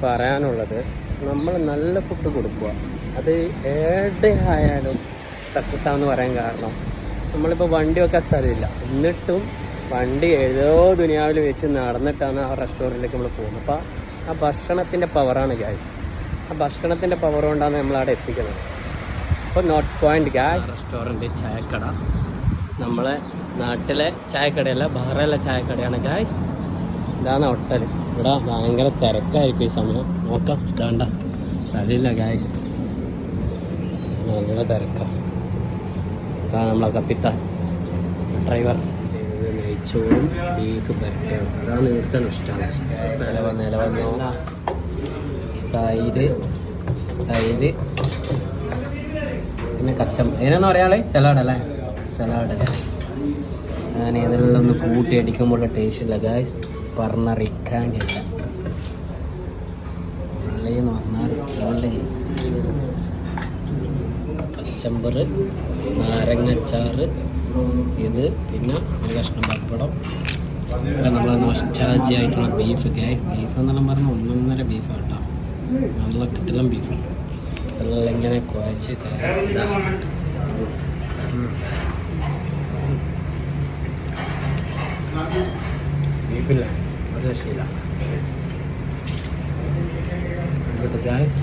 പറയാനുള്ളത്, നമ്മൾ നല്ല ഫുഡ് കൊടുക്കുക, അത് എവിടെ ആയാലും സക്സസ് ആണെന്ന് പറയാൻ കാരണം നമ്മളിപ്പോൾ വണ്ടി വെക്കാൻ സ്ഥലമില്ല, എന്നിട്ടും വണ്ടി ഏതോ ദുനിയാവിൽ വെച്ച് നടന്നിട്ടാണ് ആ റെസ്റ്റോറൻറ്റിലേക്ക് നമ്മൾ പോകുന്നത്. അപ്പോൾ ആ ഭക്ഷണത്തിൻ്റെ പവറാണ് ഗായ്സ്. ആ ഭക്ഷണത്തിൻ്റെ പവർ കൊണ്ടാണ് നമ്മളവിടെ എത്തിക്കുന്നത്. അപ്പോൾ നോട്ട് പോയിൻ്റ് ഗായ്സ് റെസ്റ്റോറൻറ്റ് ചായക്കട, നമ്മളെ നാട്ടിലെ ചായക്കടയല്ല, ബഹ്റയിലെ ചായക്കടയാണ് ഗായ്സ്. ഇതാണ് ഹോട്ടൽ. ഇവിടെ ഭയങ്കര തിരക്കായിരിക്കും ഈ സമയം. നോക്കാം, ഇതാണ്ട സ്ഥലമില്ല ഗായ്സ്, നല്ല തിരക്കാണ്. ഇതാണ് നമ്മളെ കപ്പിത്താൻ ഡ്രൈവർ. നെയ്ച്ചോറും ബീഫ് പരട്ടയും അതാണ് ഇവിടുത്തെ ഇഷ്ടമാണ്. നിലവന്ന തൈര് പിന്നെ അതിനെന്ന് പറയാളെ സലാഡ് അല്ലേ, സലാഡ് ഗായ്സ്. ഞാൻ ഇതെല്ലാം ഒന്ന് കൂട്ടി അടിക്കുമ്പോൾ ടേസ്റ്റ് ഇല്ല ഗായ്സ്, പറഞ്ഞറിയിക്കാൻ കഴിയില്ല. ഉള്ളിന്ന് പറഞ്ഞാൽ ഉള്ളി, കച്ചമ്പർ, നാരങ്ങച്ചാറ്, ഇത് പിന്നെ ഒരു കഷ്ണം പപ്പടം, പിന്നെ നമ്മളെ നൊസ്റ്റാൾജി ആയിട്ടുള്ള ബീഫ് ഗായ്സ്. ബീഫ് എന്നെല്ലാം പറഞ്ഞാൽ 1.5 ബീഫ് കേട്ടോ, നല്ല കിട്ടില്ല ബീഫ്. എല്ലാം ഇങ്ങനെ കുഴച്ച് ബീഫില്ല ഒരു രക്ഷയില്ല. ഇവിടുത്തെ ഗായ്സ്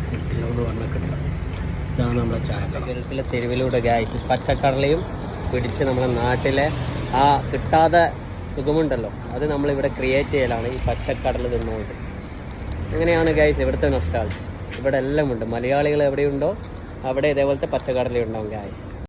കിട്ടില്ലെന്ന് പറഞ്ഞാൽ കിട്ടില്ല. ഇതാണ് നമ്മളെ ചായ. ഗൾഫിലെ തെരുവിലൂടെ ഗായ്സ് പച്ചക്കടലയും പിടിച്ച് നമ്മുടെ നാട്ടിലെ ആ കിട്ടാതെ സുഖമുണ്ടല്ലോ, അത് നമ്മളിവിടെ ക്രിയേറ്റ് ചെയ്യലാണ് ഈ പച്ചക്കടല തിന്നുകൊണ്ട്. അങ്ങനെയാണ് ഗായ്സ് ഇവിടുത്തെ നൊസ്റ്റാൾജി. ഇവിടെ എല്ലാം ഉണ്ട്. മലയാളികൾ എവിടെയുണ്ടോ അവിടെ ഇതേപോലത്തെ പച്ചക്കടല ഉണ്ടാവും ഗായ്സ്.